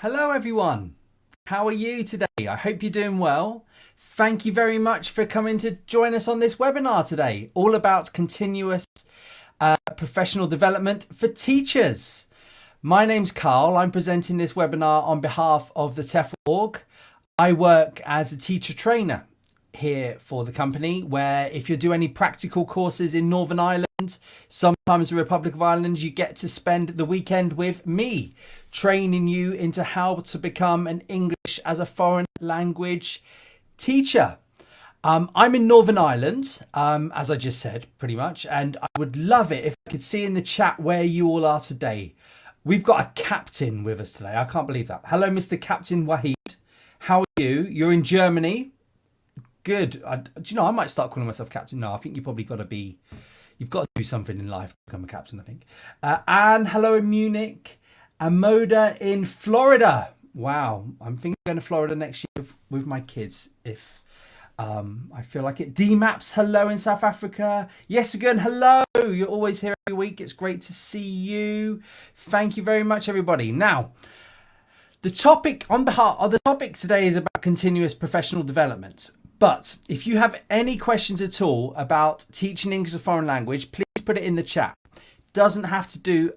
Hello everyone, how are you today? I hope you're doing well. Thank you very much for coming to join us on this webinar today, all about continuous professional development for teachers. My name's Carl, I'm presenting this webinar on behalf of the TEFL org. I work as a teacher trainer here for the company, where if you do any practical courses in Northern Ireland, sometimes the Republic of Ireland, you get to spend the weekend with me, training you into how to become an English as a foreign language teacher. I'm in Northern Ireland, as I just said, pretty much, and I would love it if I could see in the chat where you all are today. We've got a captain with us today. I can't believe that. Hello, Mr. Captain Wahid. How are you? You're in Germany. Good. Do you know, I might start calling myself captain. No, I think you've got to do something in life to become a captain, I think. Anne, hello in Munich. Amoda in Florida. Wow. I'm thinking of going to Florida next year with my kids if I feel like it. D-Maps, hello in South Africa. Yes, again, hello. You're always here every week. It's great to see you. Thank you very much, everybody. Now, the topic today is about continuous professional development. But if you have any questions at all about teaching English as a foreign language, please put it in the chat. Doesn't have to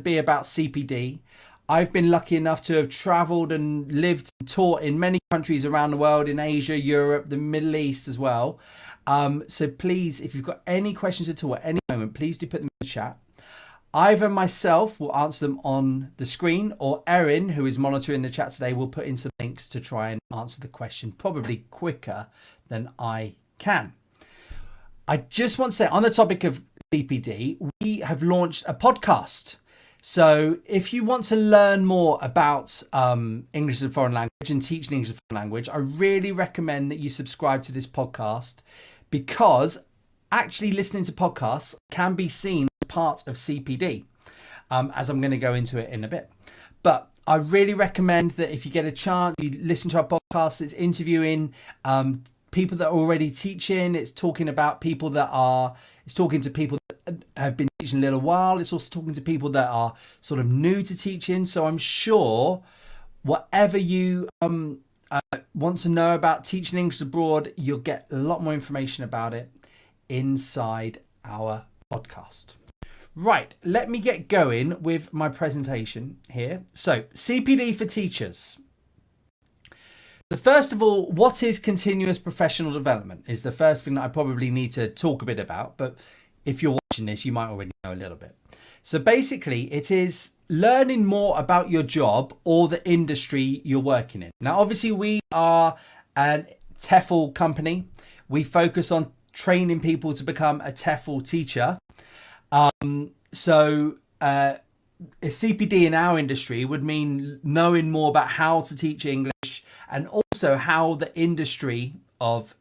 be about CPD. I've been lucky enough to have traveled and lived and taught in many countries around the world, in Asia, Europe, the Middle East as well. So please, if you've got any questions at all at any moment, please do put them in the chat. Either myself will answer them on the screen, or Erin, who is monitoring the chat today, will put in some links to try and answer the question probably quicker than I can. I just want to say, on the topic of CPD, we have launched a podcast. So if you want to learn more about English as a foreign language and teaching English as a foreign language, I really recommend that you subscribe to this podcast, because actually listening to podcasts can be seen as part of CPD, as I'm going to go into it in a bit. But I really recommend that if you get a chance, you listen to our podcast. It's interviewing people that are already teaching. It's talking to people that have been teaching a little while. It's also talking to people that are sort of new to teaching. So I'm sure whatever you want to know about teaching English abroad, you'll get a lot more information about it inside our podcast. Right, let me get going with my presentation here. So, CPD for teachers. So first of all, what is continuous professional development is the first thing that I probably need to talk a bit about, but if you're watching this, you might already know a little bit. So basically, it is learning more about your job or the industry you're working in. Now, obviously, we are a TEFL company. We focus on training people to become a TEFL teacher. So a CPD in our industry would mean knowing more about how to teach English and also how the industry of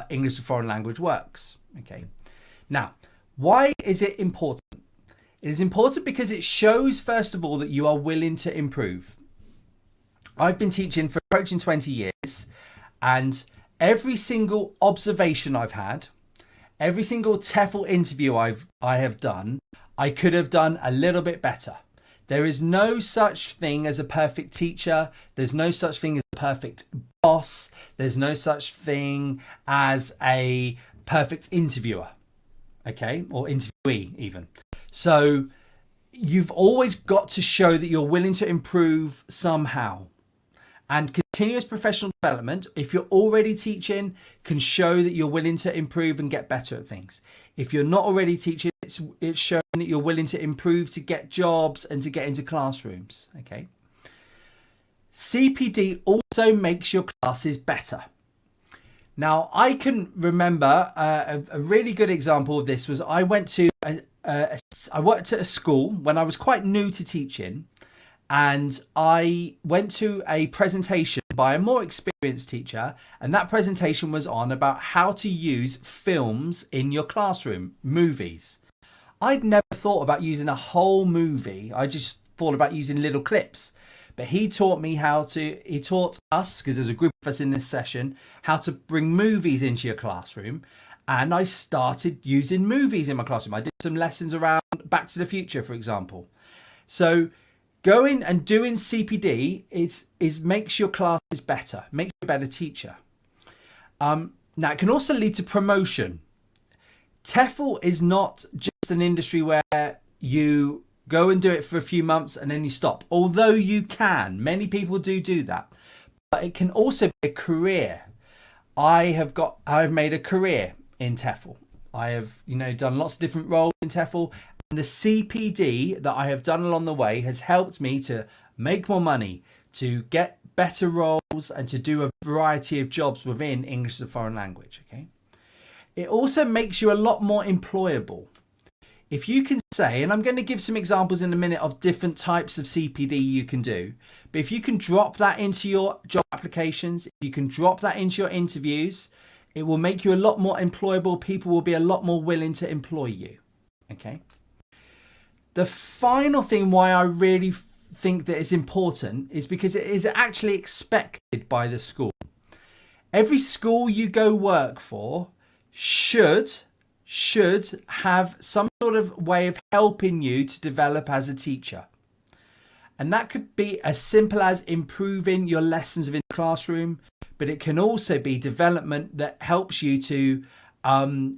English as a foreign language works. Okay. Now, why is it important? It is important because it shows, first of all, that you are willing to improve. I've been teaching for approaching 20 years, and every single observation I've had, every single TEFL interview I have done, I could have done a little bit better. There is no such thing as a perfect teacher. There's no such thing as a perfect boss. There's no such thing as a perfect interviewer, okay, or interviewee even. So you've always got to show that you're willing to improve somehow. And continuous professional development, if you're already teaching, can show that you're willing to improve and get better at things. If you're not already teaching, it's showing that you're willing to improve to get jobs and to get into classrooms. Okay. CPD also makes your classes better. Now, I can remember a really good example of this was I worked at a school when I was quite new to teaching. And I went to a presentation by a more experienced teacher, and that presentation was on about how to use films in your classroom, movies. I'd never thought about using a whole movie. I just thought about using little clips. But he taught us, because there's a group of us in this session, how to bring movies into your classroom. And I started using movies in my classroom. I did some lessons around Back to the Future, for example. So Going and doing CPD is makes your classes better, makes you a better teacher. Now, it can also lead to promotion. TEFL is not just an industry where you go and do it for a few months and then you stop. Although you can, many people do that. But it can also be a career. I've made a career in TEFL. I have, done lots of different roles in TEFL. And the CPD that I have done along the way has helped me to make more money, to get better roles, and to do a variety of jobs within English as a foreign language. Okay. It also makes you a lot more employable. If you can say, and I'm going to give some examples in a minute of different types of CPD you can do, but if you can drop that into your job applications, if you can drop that into your interviews, it will make you a lot more employable. People will be a lot more willing to employ you. Okay. The final thing why I really think that it's important is because it is actually expected by the school. Every school you go work for should have some sort of way of helping you to develop as a teacher. And that could be as simple as improving your lessons within the classroom, but it can also be development that helps you to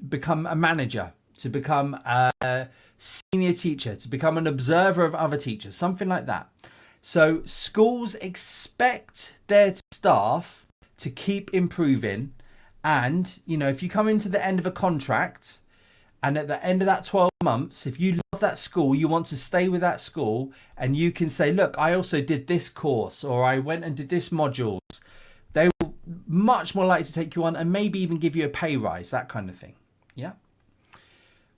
become a manager, to become a senior teacher, to become an observer of other teachers, something like that. So schools expect their staff to keep improving. And, if you come into the end of a contract and at the end of that 12 months, if you love that school, you want to stay with that school, and you can say, look, I also did this course, or I went and did this modules, they will much more likely to take you on and maybe even give you a pay rise, that kind of thing. Yeah.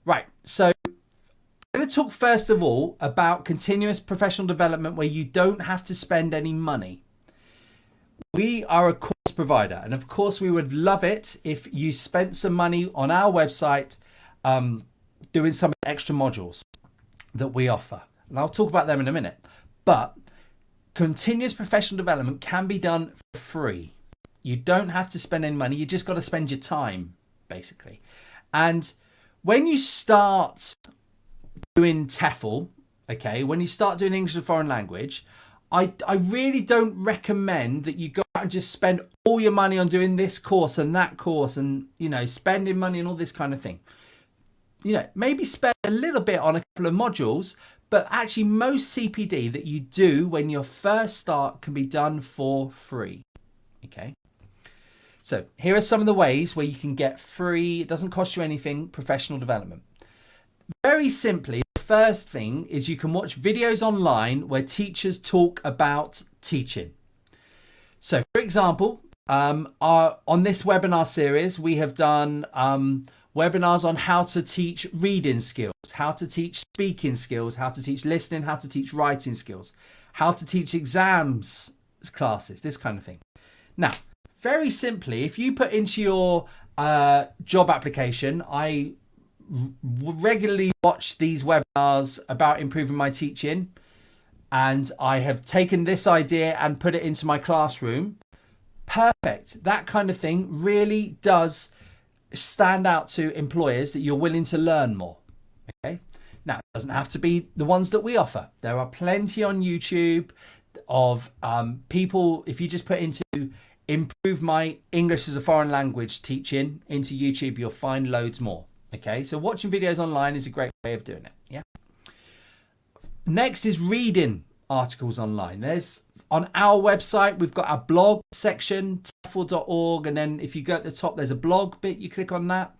Right. So I'm going to talk first of all about continuous professional development where you don't have to spend any money. We are a course provider, and of course we would love it if you spent some money on our website doing some extra modules that we offer, and I'll talk about them in a minute. But continuous professional development can be done for free. You don't have to spend any money, you just got to spend your time, basically. And when you start doing TEFL, okay, when you start doing English as a foreign language, I really don't recommend that you go out and just spend all your money on doing this course and that course and, spending money and all this kind of thing. Maybe spend a little bit on a couple of modules, but actually most CPD that you do when you first start can be done for free. Okay. So here are some of the ways where you can get free, it doesn't cost you anything, professional development. Very simply, the first thing is you can watch videos online where teachers talk about teaching. So for example, on this webinar series, we have done webinars on how to teach reading skills, how to teach speaking skills, how to teach listening, how to teach writing skills, how to teach exams classes, this kind of thing. Now, very simply, if you put into your job application, I regularly watch these webinars about improving my teaching, and I have taken this idea and put it into my classroom. Perfect. That kind of thing really does stand out to employers that you're willing to learn more. Okay. Now, it doesn't have to be the ones that we offer. There are plenty on YouTube of people. If you just put into improve my English as a foreign language teaching into YouTube, you'll find loads more. Okay, so watching videos online is a great way of doing it. Yeah. Next is reading articles online. There's on our website, we've got our blog section, TEFL.org, and then if you go at the top, there's a blog bit. You click on that.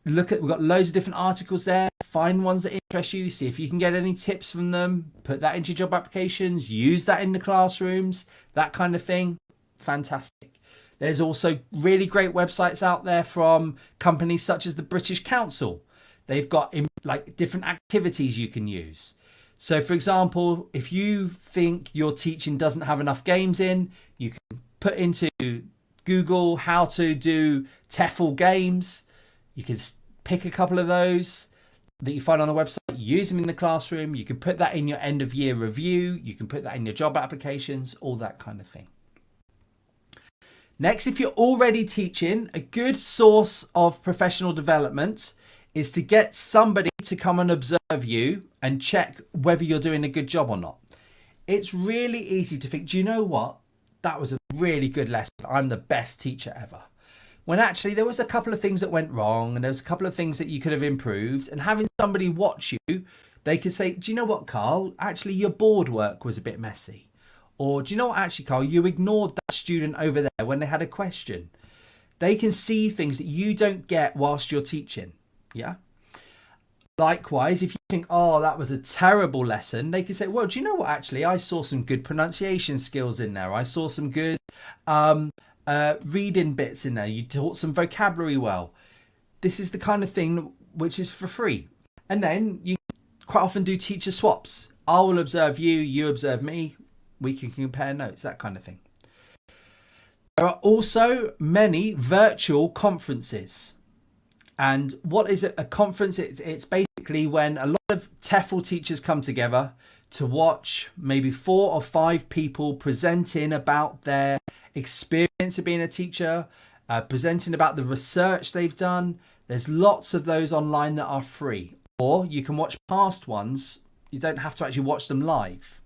We've got loads of different articles there. Find ones that interest you. See if you can get any tips from them. Put that into your job applications. Use that in the classrooms. That kind of thing. Fantastic. There's also really great websites out there from companies such as the British Council. They've got different activities you can use. So for example, if you think your teaching doesn't have enough games in, you can put into Google how to do TEFL games. You can pick a couple of those that you find on the website, use them in the classroom. You can put that in your end of year review. You can put that in your job applications, all that kind of thing. Next, if you're already teaching, a good source of professional development is to get somebody to come and observe you and check whether you're doing a good job or not. it's really easy to think, do you know what? That was a really good lesson. I'm the best teacher ever. When actually there was a couple of things that went wrong and there was a couple of things that you could have improved, and having somebody watch you, they could say, do you know what, Carl? Actually, your board work was a bit messy. Or do you know what, actually, Carl, you ignored that student over there when they had a question. They can see things that you don't get whilst you're teaching. Yeah. Likewise, if you think, oh, that was a terrible lesson, they can say, well, do you know what, actually, I saw some good pronunciation skills in there. I saw some good reading bits in there. You taught some vocabulary well. This is the kind of thing which is for free. And then you quite often do teacher swaps. I will observe you, you observe me. We can compare notes, that kind of thing. There are also many virtual conferences. And what is a conference? It's basically when a lot of TEFL teachers come together to watch maybe 4 or 5 people presenting about their experience of being a teacher, presenting about the research they've done. There's lots of those online that are free, or you can watch past ones. You don't have to actually watch them live.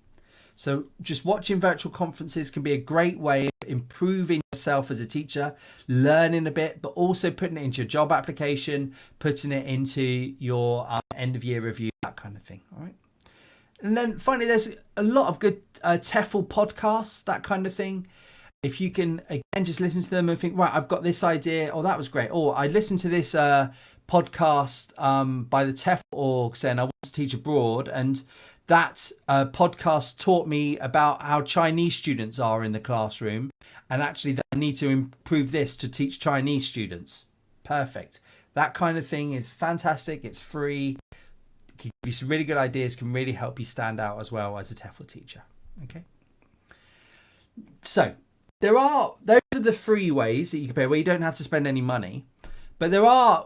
So just watching virtual conferences can be a great way of improving yourself as a teacher, learning a bit, but also putting it into your job application, putting it into your end of year review, that kind of thing. All right. And then finally, there's a lot of good TEFL podcasts, that kind of thing. If you can, again, just listen to them and think, right, I've got this idea. Oh, that was great. Or I listened to this podcast by the TEFL org saying I want to teach abroad. And that podcast taught me about how Chinese students are in the classroom. And actually, that I need to improve this to teach Chinese students. Perfect. That kind of thing is fantastic. It's free. Can give you some really good ideas, can really help you stand out as well as a TEFL teacher. Okay. So those are the free ways that you can pay, where you don't have to spend any money. But there are,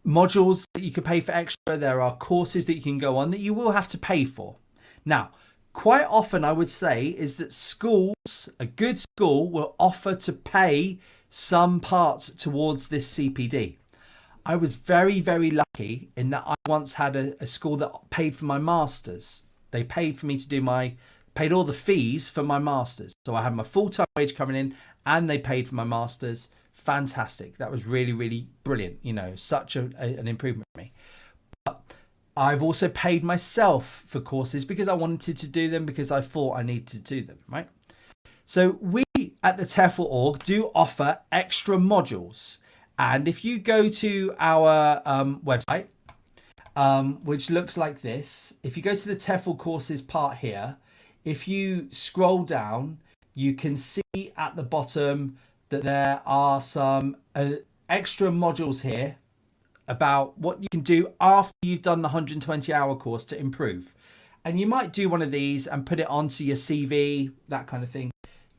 modules that you can pay for extra. There are courses that you can go on that you will have to pay for. Now, quite often I would say is that schools, a good school, will offer to pay some parts towards this CPD. I was very, very lucky in that I once had a school that paid for my masters. They paid for me to paid all the fees for my masters. So I had my full-time wage coming in and they paid for my masters. Fantastic. That was really, really brilliant. Such an improvement for me. But I've also paid myself for courses because I wanted to do them, because I thought I needed to do them, right? So we at the TEFL org do offer extra modules. And if you go to our website, which looks like this, if you go to the TEFL courses part here, if you scroll down, you can see at the bottom that there are some extra modules here about what you can do after you've done the 120-hour course to improve. And you might do one of these and put it onto your CV, that kind of thing.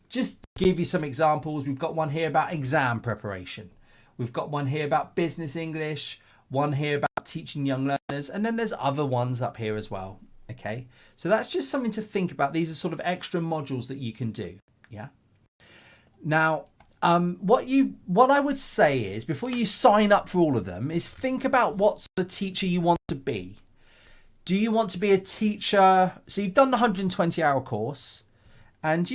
Just to give you some examples, we've got one here about exam preparation. We've got one here about business English, one here about teaching young learners, and then there's other ones up here as well. Okay, so that's just something to think about. These are sort of extra modules that you can do. Yeah. Now, what I would say is, before you sign up for all of them, is think about what sort of teacher you want to be. Do you want to be a teacher? So you've done the 120-hour course, and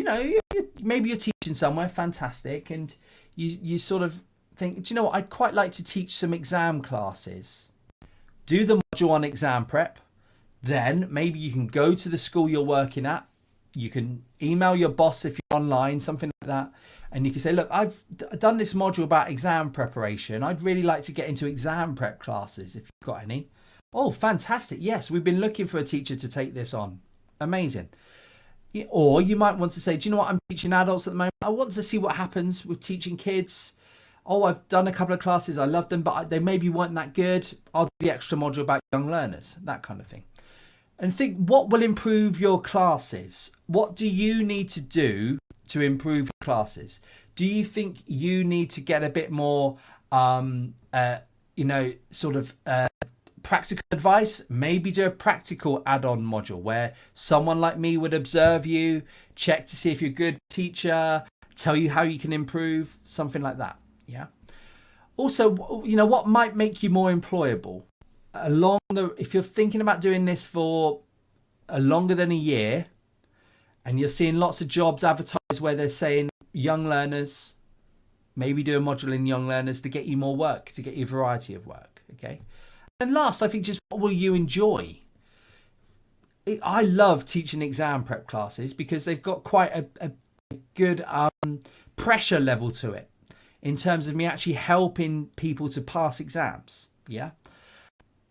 maybe you're teaching somewhere, fantastic, and you sort of think, do you know what, I'd quite like to teach some exam classes. Do the module on exam prep. Then maybe you can go to the school you're working at. You can email your boss if you're online, something like that. And you can say, look, I've done this module about exam preparation. I'd really like to get into exam prep classes if you've got any. Oh, fantastic. Yes, we've been looking for a teacher to take this on. Amazing. Or you might want to say, do you know what, I'm teaching adults at the moment. I want to see what happens with teaching kids. Oh, I've done a couple of classes. I love them, but they maybe weren't that good. I'll do the extra module about young learners, that kind of thing. And think, what will improve your classes? What do you need to do to improve your classes? Do you think you need to get a bit more, practical advice? Maybe do a practical add-on module where someone like me would observe you, check to see if you're a good teacher, tell you how you can improve, something like that. Yeah. Also, what might make you more employable? If you're thinking about doing this for are longer than a year, and you're seeing lots of jobs advertised where they're saying young learners, maybe do a module in young learners to get you more work, to get you a variety of work. Okay. And last, I think just what will you enjoy? I love teaching exam prep classes because they've got quite a good pressure level to it in terms of me actually helping people to pass exams. Yeah.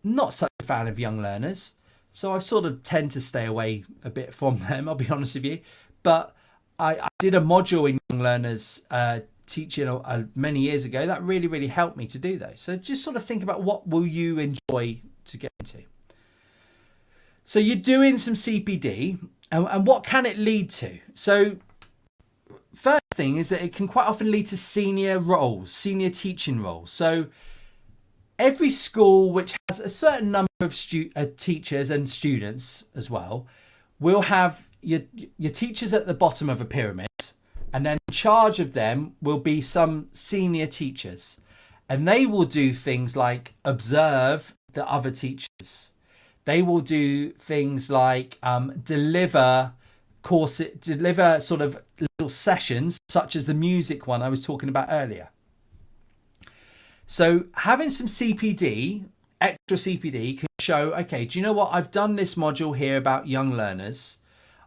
Not such a fan of young learners, so I sort of tend to stay away a bit from them, I'll be honest with you. But I did a module in young learners teaching many years ago. That really, really helped me to do those. So just sort of think about what will you enjoy to get into. So you're doing some CPD, and what can it lead to? So first thing is that it can quite often lead to senior roles, senior teaching roles. So every school which has a certain number of teachers and students as well will have your teachers at the bottom of a pyramid, and then in charge of them will be some senior teachers, and they will do things like observe the other teachers. They will do things like deliver sort of little sessions, such as the music one I was talking about earlier. So having some CPD, extra CPD, can show, okay, do you know what? I've done this module here about young learners.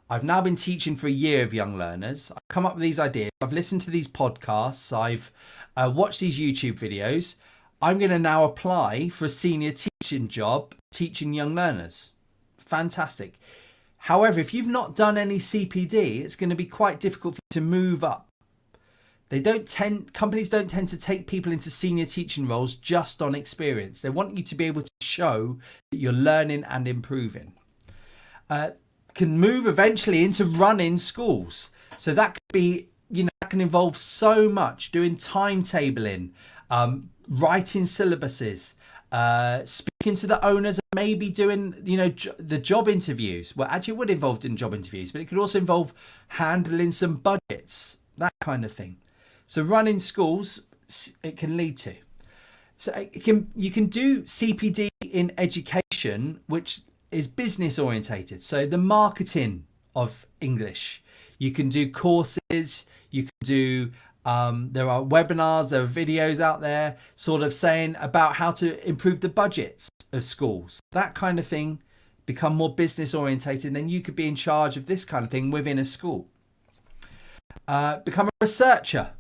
I've now been teaching for a year of young learners. I've come up with these ideas. I've listened to these podcasts. I've watched these YouTube videos. I'm going to now apply for a senior teaching job teaching young learners. Fantastic. However, if you've not done any CPD, it's going to be quite difficult for you to move up. Companies don't tend to take people into senior teaching roles just on experience. They want you to be able to show that you're learning and improving. Can move eventually into running schools. So that could be, that can involve so much, doing timetabling, writing syllabuses, speaking to the owners, and maybe doing, the job interviews. Well, actually it would involve doing job interviews, but it could also involve handling some budgets, that kind of thing. So running schools, it can lead to. So you can do CPD in education, which is business orientated. So the marketing of English. You can do courses, you can do, there are webinars, there are videos out there sort of saying about how to improve the budgets of schools. That kind of thing, become more business orientated, and then you could be in charge of this kind of thing within a school. Become a researcher.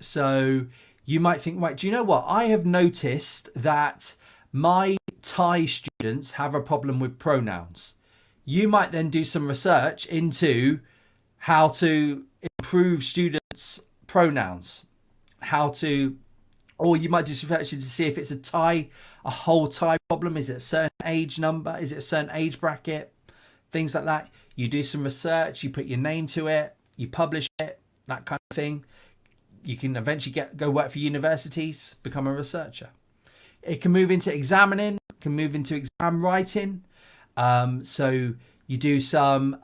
So you might think, right, do you know what? I have noticed that my Thai students have a problem with pronouns. You might then do some research into how to improve students' pronouns, or you might do some research to see if it's a whole Thai problem. Is it a certain age number? Is it a certain age bracket? Things like that. You do some research, you put your name to it, you publish it, that kind of thing. You can eventually go work for universities, become a researcher. It can move into examining, can move into exam writing. So you do some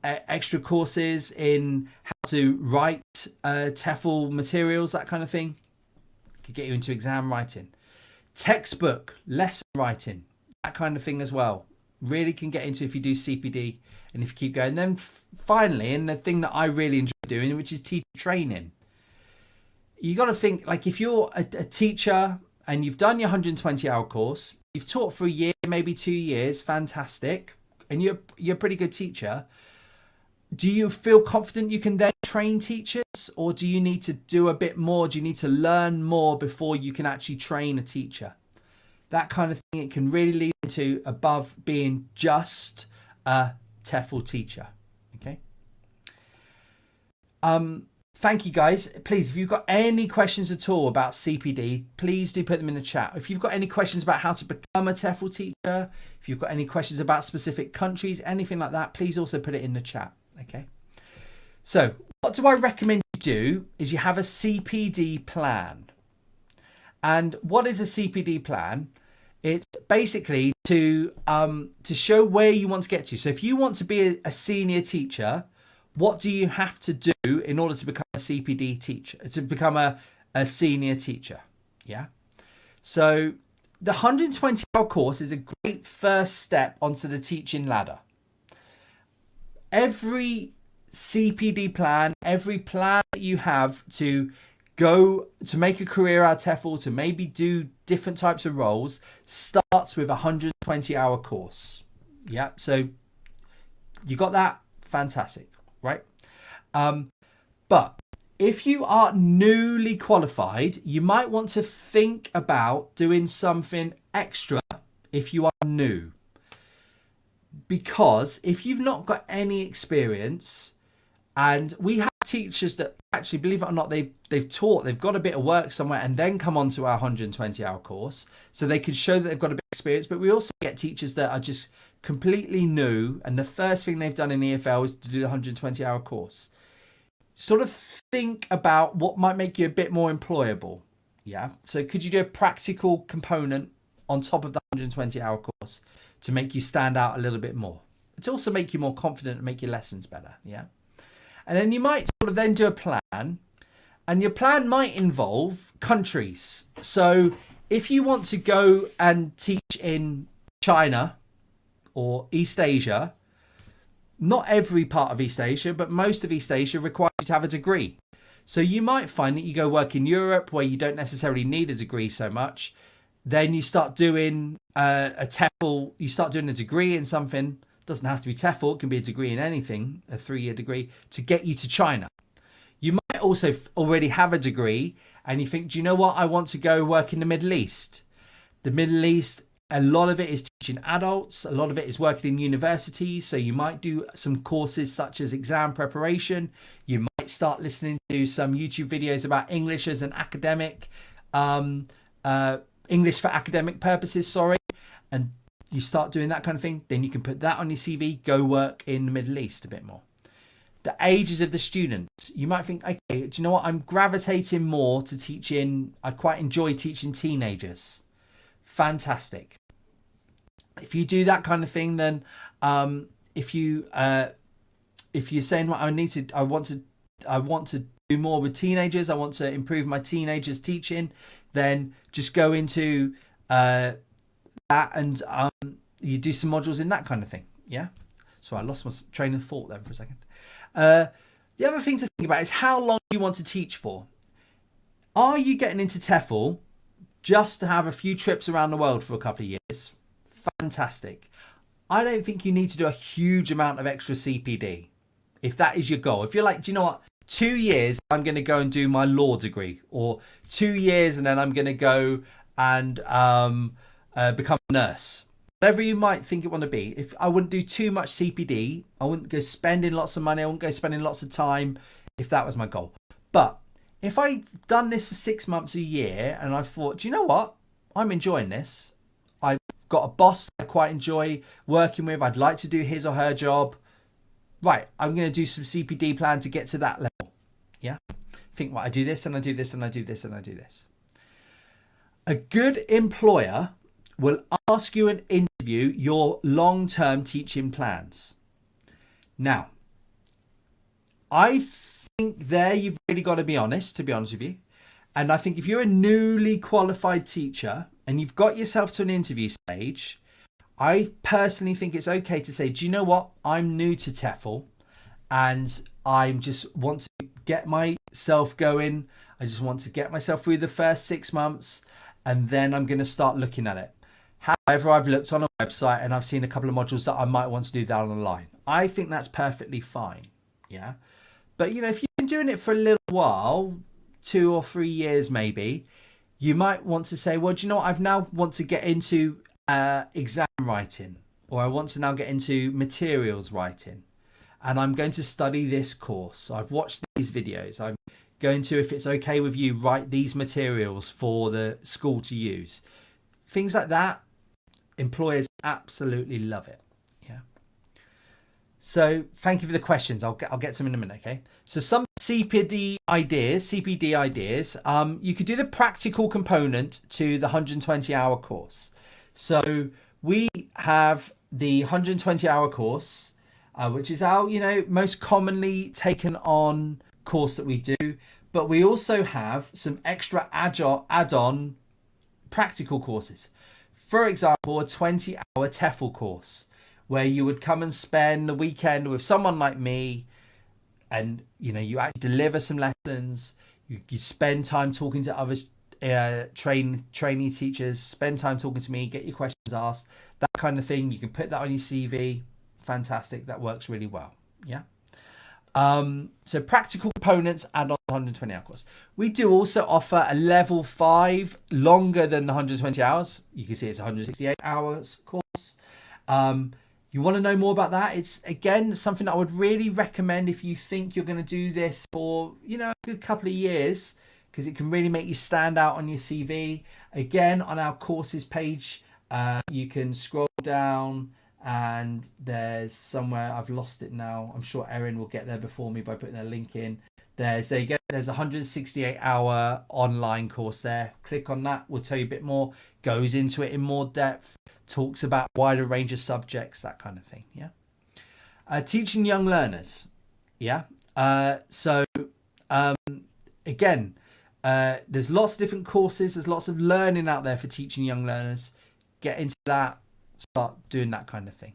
extra courses in how to write TEFL materials, that kind of thing. Could get you into exam writing. Textbook, lesson writing, that kind of thing as well. Really can get into if you do CPD and if you keep going. Then finally, and the thing that I really enjoy doing, which is teacher training. You got to think, like, if you're a teacher and you've done your 120-hour course, you've taught for a year, maybe 2 years, fantastic, and you're a pretty good teacher. Do you feel confident you can then train teachers, or do you need to do a bit more? Do you need to learn more before you can actually train a teacher? That kind of thing, it can really lead to above being just a TEFL teacher. Okay. Thank you, guys. Please, if you've got any questions at all about CPD, please do put them in the chat. If you've got any questions about how to become a TEFL teacher, if you've got any questions about specific countries, anything like that, please also put it in the chat. Okay. So what do I recommend you do is you have a CPD plan. And what is a CPD plan? It's basically to show where you want to get to. So if you want to be a senior teacher, what do you have to do in order to become a CPD teacher, to become a senior teacher? Yeah. So the 120-hour course is a great first step onto the teaching ladder. every CPD plan, every plan that you have to go to make a career out of TEFL, to maybe do different types of roles, starts with a 120-hour course. Yeah, so you got that? Fantastic, right? But if you are newly qualified, you might want to think about doing something extra if you are new. Because if you've not got any experience, and we have teachers that actually, believe it or not, they've taught, they've got a bit of work somewhere and then come on to our 120-hour course, so they can show that they've got a bit of experience. But we also get teachers that are just completely new, and the first thing they've done in EFL is to do the 120-hour course. Sort of think about what might make you a bit more employable. Yeah. So could you do a practical component on top of the 120-hour course to make you stand out a little bit more? To also make you more confident and make your lessons better. Yeah. And then you might sort of then do a plan, and your plan might involve countries. So if you want to go and teach in China or East Asia, not every part of East Asia, but most of East Asia requires you to have a degree. So you might find that you go work in Europe where you don't necessarily need a degree so much. Then you start doing a TEFL, you start doing a degree in something. Doesn't have to be TEFL, it can be a degree in anything, a 3-year degree, to get you to China. You might also already have a degree and you think, do you know what? I want to go work in the Middle East. The Middle East, a lot of it is teaching adults. A lot of it is working in universities. So you might do some courses such as exam preparation. You might start listening to some YouTube videos about English as an academic, English for academic purposes, and you start doing that kind of thing. Then you can put that on your CV, go work in the Middle East a bit more. The ages of the students, you might think, okay, do you know what? I'm gravitating more to teaching. I quite enjoy teaching teenagers. Do If you do that kind of thing, then if you're saying, well, I want to do more with teenagers, I want to improve my teenagers teaching, then just go into that and you do some modules in that kind of thing. Yeah. So I lost my train of thought there for a second. The other thing to think about is how long you want to teach for. Are you getting into TEFL just to have a few trips around the world for a couple of years? Fantastic. I don't think you need to do a huge amount of extra CPD if that is your goal. If you're like, do you know what? 2 years, I'm going to go and do my law degree, or 2 years and then I'm going to go and become a nurse. Whatever you might think it want to be. If I wouldn't do too much CPD, I wouldn't go spending lots of money, I wouldn't go spending lots of time if that was my goal. But if I've done this for 6 months, a year, and I thought, do you know what? I'm enjoying this. I've got a boss I quite enjoy working with. I'd like to do his or her job. Right, I'm going to do some CPD plan to get to that level. Yeah? Think, well, I do this and I do this and I do this and I do this. A good employer will ask you and interview your long-term teaching plans. Now, I think there you've really got to be honest, to be honest with you. And I think if you're a newly qualified teacher and you've got yourself to an interview stage, I personally think it's okay to say, do you know what? I'm new to TEFL and I just want to get myself going. I just want to get myself through the first 6 months and then I'm going to start looking at it. However, I've looked on a website and I've seen a couple of modules that I might want to do down the line. I think that's perfectly fine. Yeah. But, you know, if you've been doing it for a little while, 2 or 3 years maybe, you might want to say, well, do you know what? I've now want to get into exam writing, or I want to now get into materials writing, and I'm going to study this course. I've watched these videos. I'm going to, if it's okay with you, write these materials for the school to use. Things like that, employers absolutely love it. Yeah. So thank you for the questions. I'll get to them in a minute. Okay. So some CPD ideas. You could do the practical component to the 120-hour course. So we have the 120-hour course, which is our, most commonly taken on course that we do. But we also have some extra add-on practical courses. For example, a 20-hour TEFL course, where you would come and spend the weekend with someone like me, and you actually deliver some lessons. You spend time talking to other trainee teachers, spend time talking to me, get your questions asked, that kind of thing. You can put that on your CV. Fantastic. That works really well. Yeah. So practical components and on the 120 hour course. We do also offer a level 5, longer than the 120 hours. You can see it's 168 hours course. You want to know more about that? It's, again, something that I would really recommend if you think you're going to do this for, a good couple of years, because it can really make you stand out on your CV. Again, on our courses page, you can scroll down and there's somewhere, I've lost it now. I'm sure Erin will get there before me by putting a link in. There you go. There's a 168 hour online course there. Click on that. We'll tell you a bit more. Goes into it in more depth. Talks about a wider range of subjects, that kind of thing. Yeah. Teaching young learners. Yeah. Again, there's lots of different courses. There's lots of learning out there for teaching young learners. Get into that. Start doing that kind of thing.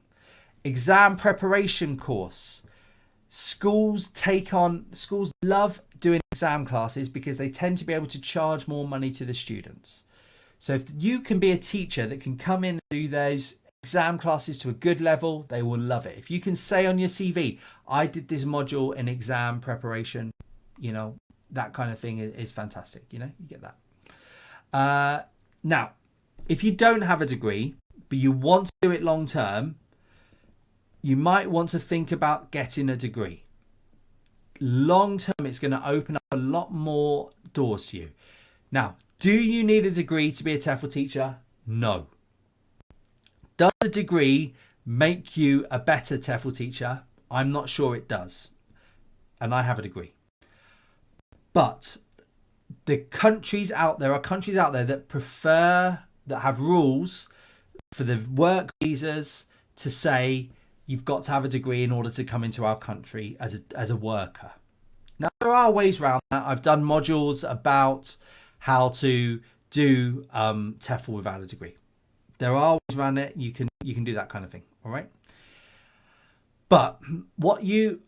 Exam preparation course. Schools love doing exam classes because they tend to be able to charge more money to the students. So if you can be a teacher that can come in and do those exam classes to a good level, they will love it. If you can say on your CV, I did this module in exam preparation, that kind of thing is fantastic. You get that. Now, if you don't have a degree, but you want to do it long term, you might want to think about getting a degree. Long term, it's going to open up a lot more doors to you. Now, do you need a degree to be a TEFL teacher? No. Does a degree make you a better TEFL teacher? I'm not sure it does. And I have a degree. But there are countries out there that have rules for the work visas to say you've got to have a degree in order to come into our country as a worker. Now, there are ways around that. I've done modules about how to do TEFL without a degree. There are ways around it. You can do that kind of thing. All right. But what a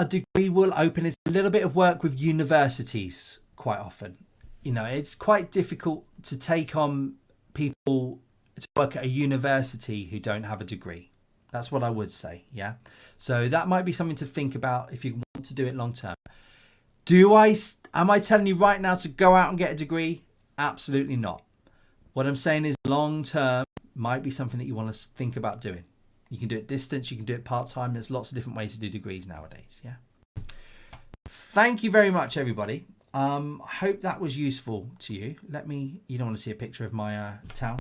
degree will open is a little bit of work with universities quite often. It's quite difficult to take on people to work at a university who don't have a degree. That's what I would say. Yeah. So that might be something to think about if you want to do it long term. Am I telling you right now to go out and get a degree? Absolutely not. What I'm saying is long term might be something that you want to think about doing. You can do it distance, you can do it part-time. There's lots of different ways to do degrees nowadays. Yeah. Thank you very much, everybody. I hope that was useful to you. You don't want to see a picture of my town.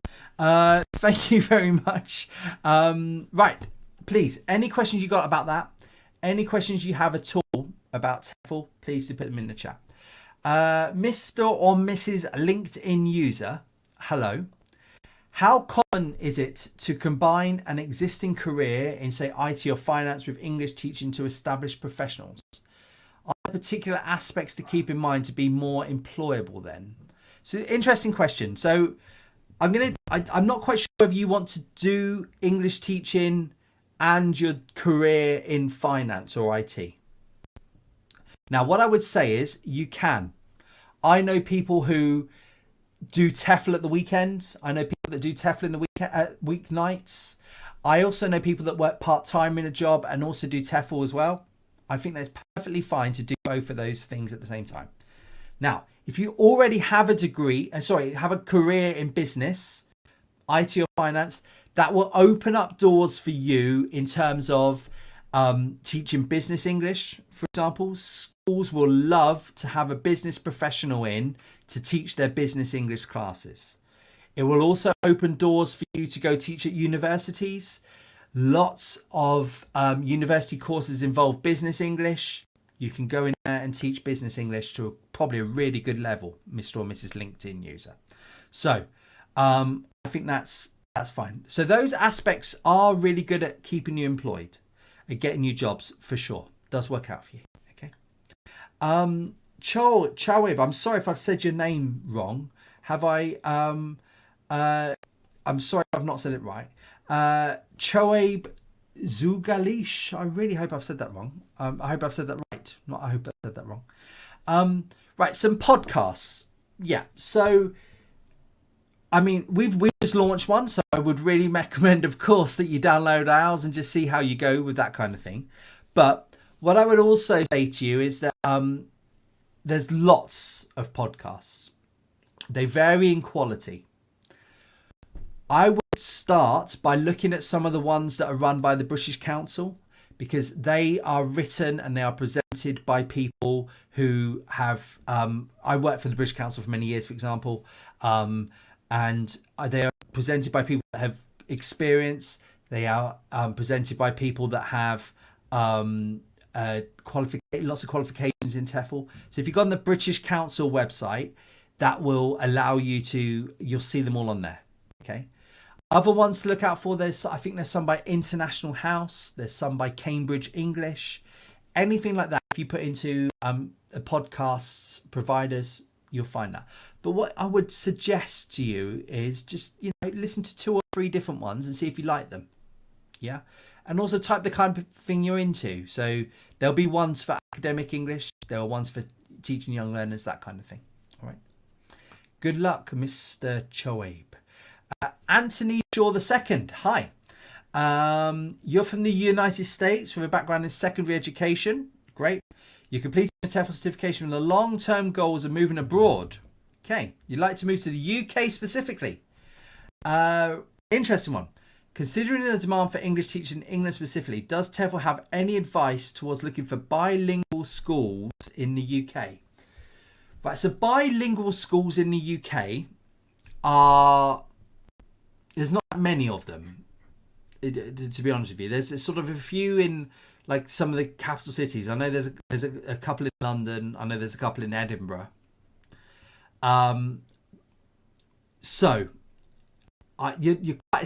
Thank you very much. Right. Please, any questions you got about that? Any questions you have at all about TEFL, please do put them in the chat. Mr. or Mrs. LinkedIn user, hello. How common is it to combine an existing career in, say, IT or finance with English teaching to established professionals? Are there particular aspects to keep in mind to be more employable then? So, interesting question. So, I'm not quite sure whether you want to do English teaching and your career in finance or IT. Now, what I would say is you can. I know people who do TEFL at the weekends. I know people that do TEFL in the weeknights. I also know people that work part-time in a job and also do TEFL as well. I think that's perfectly fine to do both of those things at the same time. Now, if you already have have a career in business, IT or finance, that will open up doors for you in terms of teaching business English, for example. Schools will love to have a business professional in to teach their business English classes. It will also open doors for you to go teach at universities. Lots of university courses involve business English. You can go in there and teach business English to probably a really good level, Mr. or Mrs. LinkedIn user. So I think that's fine. So those aspects are really good at keeping you employed, at getting you jobs for sure. Does work out for you. Okay. Chawib, I'm sorry if I've said your name wrong. Have I? I'm sorry if I've not said it right. Choaib Zugalish. I really hope I've said that wrong. I hope I've said that right. Not I hope I said that wrong. Right, some podcasts. Yeah, so I mean, we've just launched one, so I would really recommend, of course, that you download ours and just see how you go with that kind of thing. But what I would also say to you is that there's lots of podcasts. They vary in quality. I would start by looking at some of the ones that are run by the British Council, because they are written and they are presented by people who have... I worked for the British Council for many years, for example, and they are presented by people that have experience. They are presented by people that have lots of qualifications in TEFL. So if you go on the British Council website, that will allow you to... You'll see them all on there. Okay. Other ones to look out for, I think there's some by International House, there's some by Cambridge English, anything like that. If you put into podcasts providers, you'll find that. But what I would suggest to you is just, listen to 2 or 3 different ones and see if you like them. Yeah. And also type the kind of thing you're into. So there'll be ones for academic English, there are ones for teaching young learners, that kind of thing. All right. Good luck, Mr. Choaib. Anthony Shaw II. Hi. You're from the United States with a background in secondary education. Great. You're completing a TEFL certification with the long-term goals of moving abroad. Okay. You'd like to move to the UK specifically. Interesting one. Considering the demand for English teachers in England specifically, does TEFL have any advice towards looking for bilingual schools in the UK? Right. So bilingual schools in the UK are... There's not many of them, to be honest with you. There's sort of a few in like some of the capital cities. I know there's a couple in London. I know there's a couple in Edinburgh. It's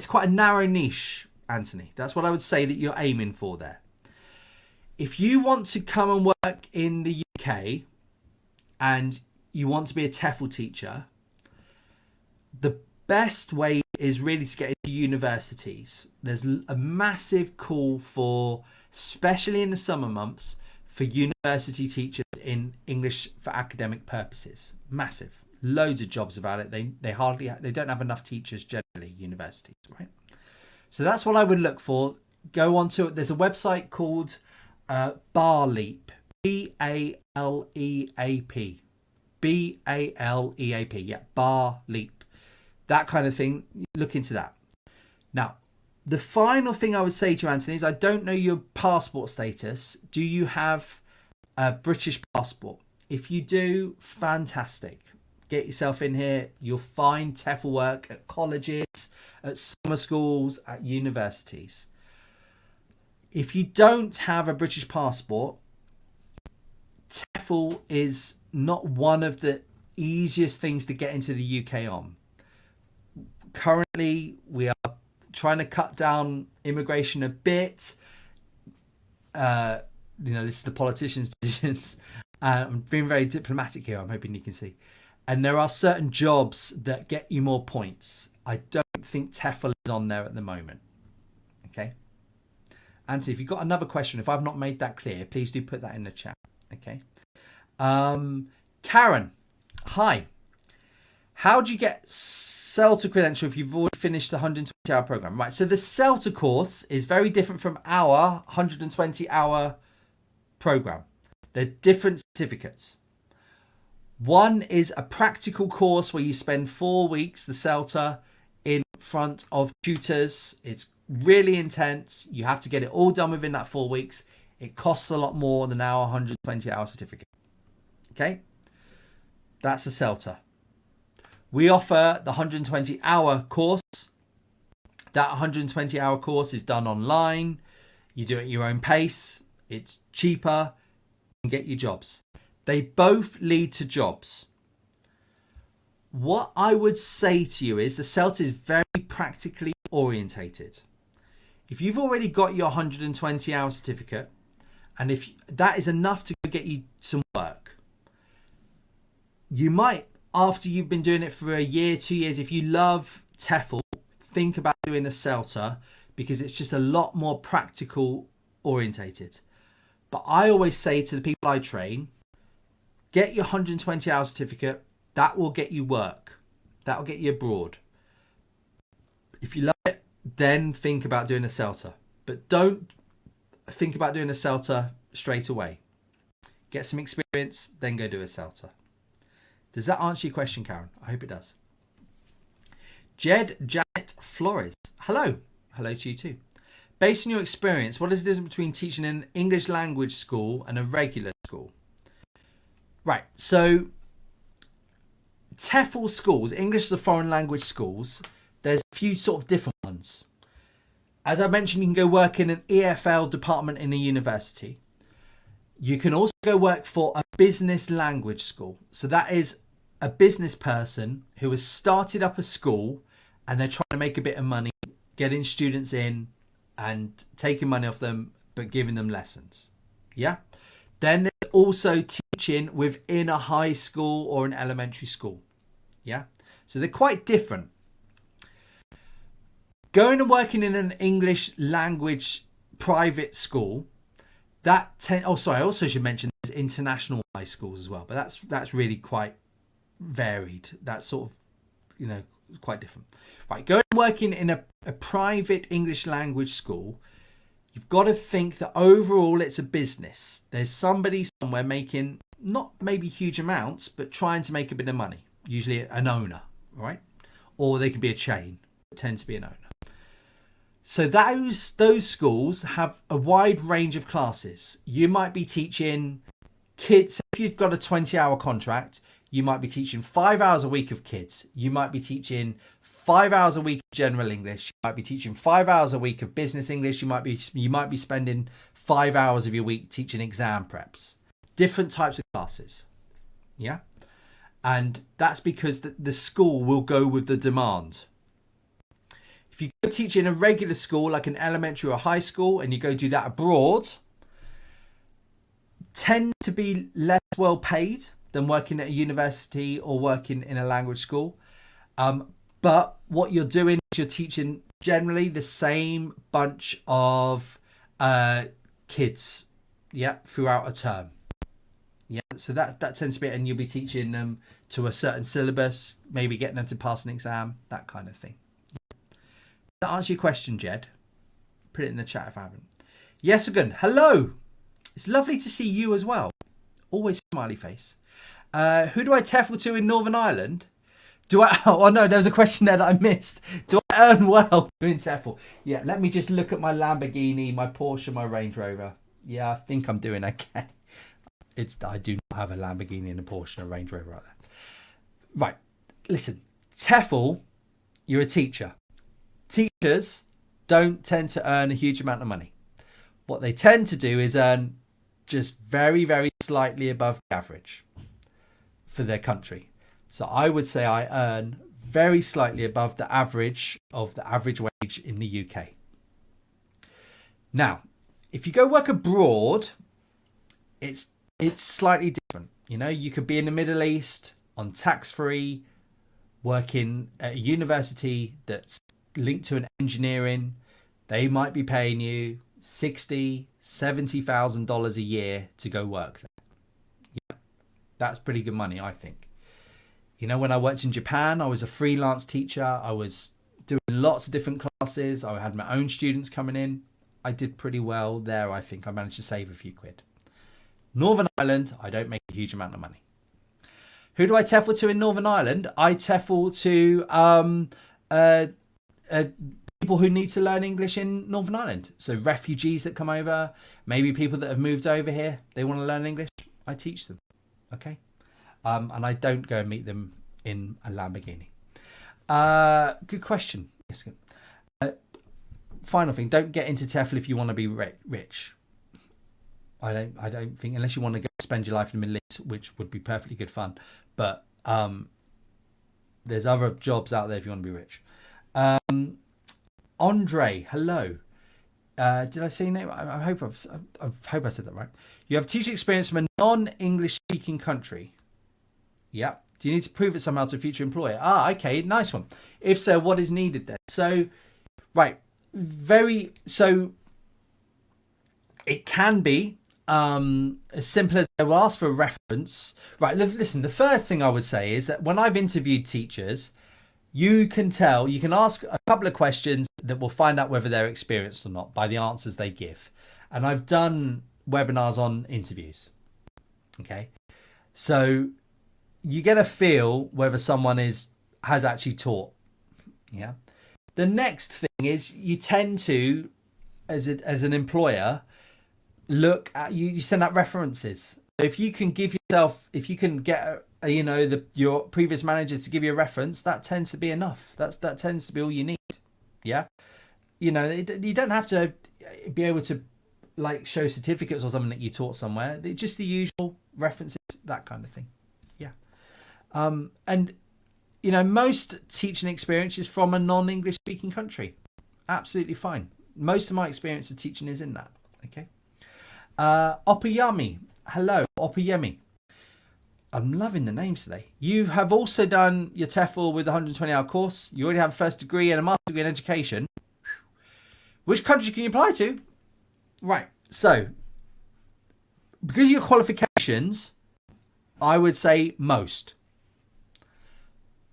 quite a narrow niche, Anthony. That's what I would say that you're aiming for there. If you want to come and work in the UK and you want to be a TEFL teacher, the best way is really to get into universities. There's a massive call for, especially in the summer months, for university teachers in English for academic purposes. Massive. Loads of jobs about it. They don't have enough teachers generally, universities, right? So that's what I would look for. Go on to it. There's a website called Barleap. B-A-L-E-A-P. B-A-L-E-A-P. Yeah, Barleap. That kind of thing. Look into that. Now, the final thing I would say to you, Anthony, is I don't know your passport status. Do you have a British passport? If you do, fantastic. Get yourself in here. You'll find TEFL work at colleges, at summer schools, at universities. If you don't have a British passport, TEFL is not one of the easiest things to get into the UK on. Currently, we are trying to cut down immigration a bit. This is the politicians' decisions. I'm being very diplomatic here. I'm hoping you can see. And there are certain jobs that get you more points. I don't think TEFL is on there at the moment. Okay. Anthony, if you've got another question, if I've not made that clear, please do put that in the chat. Okay. Karen, hi. How do you get Celta credential if you've already finished the 120-hour program? Right, so the Celta course is very different from our 120-hour program. They're different certificates. One is a practical course where you spend 4 weeks, the Celta, in front of tutors. It's really intense. You have to get it all done within that 4 weeks. It costs a lot more than our 120-hour certificate. Okay? That's a Celta. We offer the 120-hour course. That 120-hour course is done online. You do it at your own pace. It's cheaper. You can get your jobs. They both lead to jobs. What I would say to you is the Celta is very practically orientated. If you've already got your 120-hour certificate, and if that is enough to get you some work, you might, after you've been doing it for a year, 2 years, if you love TEFL, think about doing a Celta because it's just a lot more practical orientated. But I always say to the people I train, get your 120 hour certificate. That will get you work. That will get you abroad. If you love it, then think about doing a Celta. But don't think about doing a Celta straight away. Get some experience, then go do a Celta. Does that answer your question, Karen? I hope it does. Jed Janet Flores. Hello. Hello to you too. Based on your experience, what is the difference between teaching in an English language school and a regular school? Right. So TEFL schools, English as a foreign language schools, there's a few sort of different ones. As I mentioned, you can go work in an EFL department in a university. You can also go work for a business language school. So that is a business person who has started up a school and they're trying to make a bit of money, getting students in and taking money off them, but giving them lessons. Yeah. Then there's also teaching within a high school or an elementary school. Yeah. So they're quite different. Going and working in an English language private school, I also should mention there's international high schools as well, but that's really quite varied. That's sort of, quite different. Right, going and working in a private English language school, you've got to think that overall it's a business. There's somebody somewhere making not maybe huge amounts, but trying to make a bit of money. Usually an owner, right? Or they could be a chain. It tends to be an owner. So those schools have a wide range of classes. You might be teaching kids. If you've got a 20-hour contract, you might be teaching 5 hours a week of kids. You might be teaching 5 hours a week of general English. You might be teaching 5 hours a week of business English. You might be spending 5 hours of your week teaching exam preps. Different types of classes. Yeah. And that's because the school will go with the demand. If you go teach in a regular school, like an elementary or high school, and you go do that abroad, tend to be less well paid than working at a university or working in a language school. But what you're doing is you're teaching generally the same bunch of kids, throughout a term. Yeah, so that tends to be it, and you'll be teaching them to a certain syllabus, maybe getting them to pass an exam, that kind of thing. Does that answer your question, Jed? Put it in the chat if I haven't. Yes, again. Hello. It's lovely to see you as well. Always smiley face. Who do I TEFL to in Northern Ireland? Oh no, there was a question there that I missed. Do I earn well doing TEFL? Yeah, let me just look at my Lamborghini, my Porsche, my Range Rover. Yeah, I think I'm doing okay. I do not have a Lamborghini and a Porsche and a Range Rover out there. Right, listen. TEFL, you're a teacher. Teachers don't tend to earn a huge amount of money. What they tend to do is earn just very, very slightly above the average for their country. So I would say I earn very slightly above the average of the average wage in the UK. Now, if you go work abroad, it's slightly different. You could be in the Middle East on tax-free, working at a university that's linked to an engineering. They might be paying you $60,000, $70,000 a year to go work there. Yeah, that's pretty good money, I think. When I worked in Japan, I was a freelance teacher. I was doing lots of different classes. I had my own students coming in. I did pretty well there, I think. I managed to save a few quid. Northern Ireland, I don't make a huge amount of money. Who do I TEFL to in Northern Ireland? I TEFL to people who need to learn English in Northern Ireland. So refugees that come over, maybe people that have moved over here, they want to learn English. I teach them. Okay. And I don't go and meet them in a Lamborghini. Good question. Yes. Final thing, don't get into TEFL if you want to be rich. I don't think, unless you want to go spend your life in the Middle East, which would be perfectly good fun. But there's other jobs out there if you want to be rich. Andre, hello. Did I say your name? I hope I said that right. You have teaching experience from a non-English speaking country. Yeah. Do you need to prove it somehow to a future employer? Ah, okay, nice one. If so, what is needed then? So, right, so it can be as simple as they will ask for a reference. Right, listen, the first thing I would say is that when I've interviewed teachers, you can ask a couple of questions that will find out whether they're experienced or not by the answers they give. And I've done webinars on interviews. Okay. So you get a feel whether someone has actually taught. Yeah. The next thing is you tend to, as an employer, look at you send out references. If you can get your previous managers to give you a reference, that tends to be enough. That tends to be all you need. Yeah, you don't have to be able to like show certificates or something that you taught somewhere. Just the usual references, that kind of thing. Yeah, and most teaching experience is from a non-English speaking country. Absolutely fine. Most of my experience of teaching is in that. Okay. Opayami. Hello, Opayemi. I'm loving the names today. You have also done your TEFL with a 120-hour course. You already have a first degree and a master's degree in education. Which country can you apply to? Right. So, because of your qualifications, I would say most.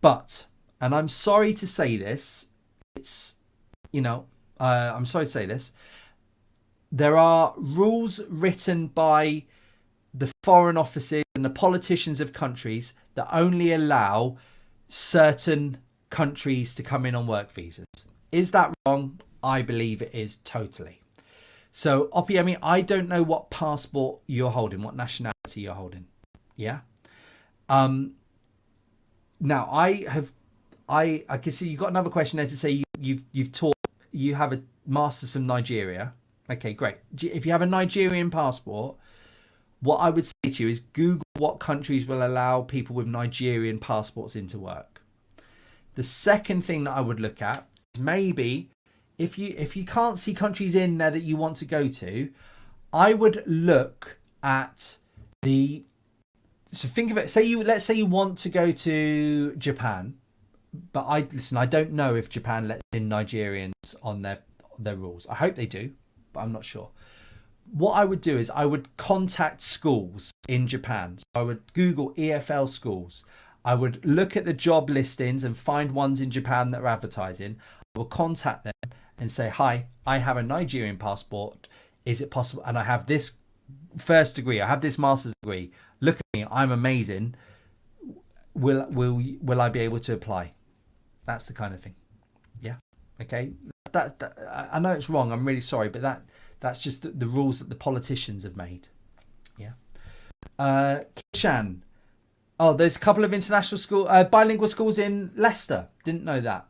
But, and I'm sorry to say this, I'm sorry to say this, there are rules written by the foreign offices and the politicians of countries that only allow certain countries to come in on work visas. Is that wrong? I believe it is totally. So, Opiemi, I don't know what passport you're holding, what nationality you're holding. Yeah. Now I can see you've got another question there to say you've taught, you have a master's from Nigeria. Okay, great. If you have a Nigerian passport, what I would say to you is Google what countries will allow people with Nigerian passports into work. The second thing that I would look at is maybe if you can't see countries in there that you want to go to, I would look at so think of it, let's say you want to go to Japan, but I don't know if Japan lets in Nigerians on their rules. I hope they do, but I'm not sure. What I would do is I would contact schools in Japan. So I would Google EFL schools. I would look at the job listings and find ones in Japan that are advertising. I will contact them and say, hi, I have a Nigerian passport. Is it possible? And I have this first degree. I have this master's degree. Look at me. I'm amazing. Will I be able to apply? That's the kind of thing. Yeah. Okay. That I know it's wrong. I'm really sorry, but that's just the rules that the politicians have made. Yeah. Kishan. Oh, there's a couple of international bilingual schools in Leicester. Didn't know that.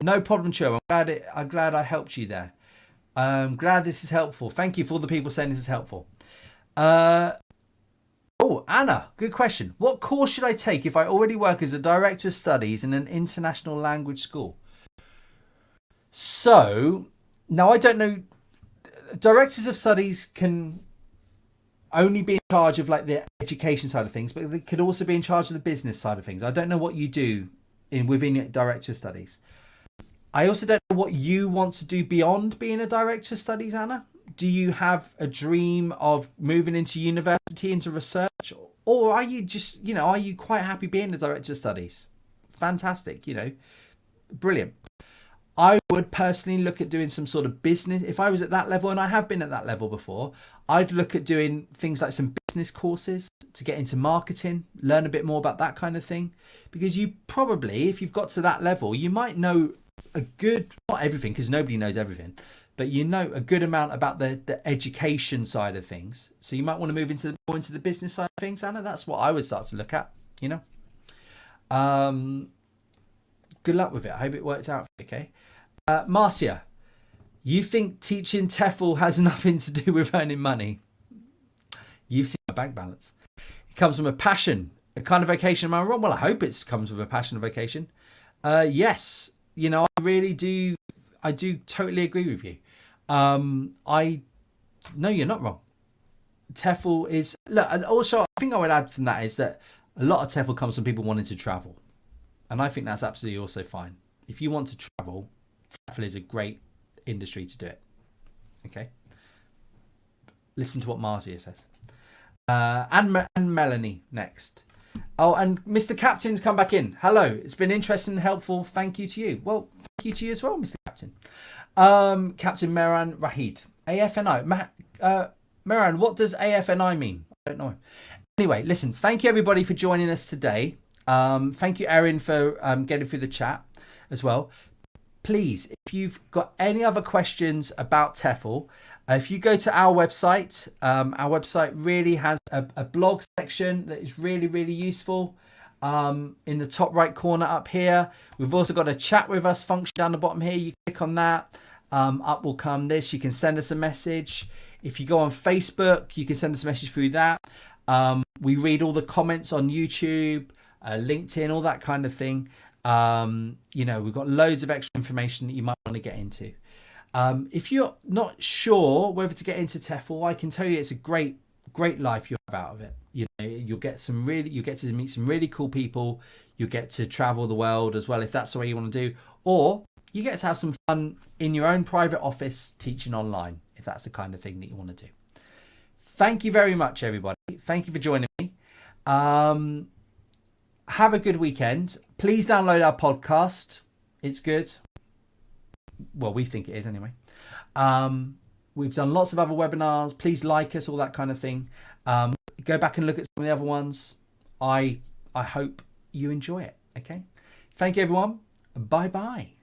No problem, Cho. I'm glad I helped you there. I'm glad this is helpful. Thank you for all the people saying this is helpful. Anna, good question. What course should I take if I already work as a director of studies in an international language school? So, now I don't know. Directors of studies can only be in charge of like the education side of things, but they could also be in charge of the business side of things. I don't know what you do within your director of studies. I also don't know what you want to do beyond being a director of studies, Anna. Do you have a dream of moving into university, into research, or are you just, are you quite happy being a director of studies? Fantastic, brilliant. I would personally look at doing some sort of business. If I was at that level, and I have been at that level before, I'd look at doing things like some business courses to get into marketing, learn a bit more about that kind of thing. Because you probably, if you've got to that level, you might know not everything, because nobody knows everything, but a good amount about the education side of things. So you might want to move more into the business side of things, Anna. That's what I would start to look at, Good luck with it. I hope it works out. Okay. Marcia, you think teaching TEFL has nothing to do with earning money? You've seen my bank balance. It comes from a passion, a kind of vocation. Am I wrong? Well, I hope it comes with a passion and vocation. Yes, I really do. I do totally agree with you. No, you're not wrong. TEFL is, look, and also I think I would add from that is that A lot of TEFL comes from people wanting to travel. And I think that's absolutely also fine. If you want to travel, TEFL is a great industry to do it. Okay. Listen to what Marcia says. And Melanie next. Oh, and Mr. Captain's come back in. Hello. It's been interesting and helpful. Thank you to you. Well, thank you to you as well, Mr. Captain. Captain Meran Rahid. AFNI. Meran, what does AFNI mean? I don't know. Anyway, listen, thank you everybody for joining us today. Thank you, Erin, for getting through the chat as well. Please, if you've got any other questions about TEFL, if you go to our website really has a blog section that is really, really useful. In the top right corner up here, we've also got a chat with us function down the bottom here. You click on that, up will come this. You can send us a message. If you go on Facebook, you can send us a message through that. We read all the comments on YouTube, LinkedIn, all that kind of thing. We've got loads of extra information that you might want to get into. If you're not sure whether to get into TEFL, I can tell you it's a great life you have out of it. You'll get to meet some really cool people. You'll get to travel the world as well, if that's the way you want to do. Or you get to have some fun in your own private office teaching online, if that's the kind of thing that you want to do. Thank you very much, everybody. Thank you for joining me. Have a good weekend. Please download our podcast. It's good. Well, we think it is anyway. We've done lots of other webinars. Please like us, all that kind of thing. Go back and look at some of the other ones. I hope you enjoy it. Okay. Thank you, everyone. Bye-bye.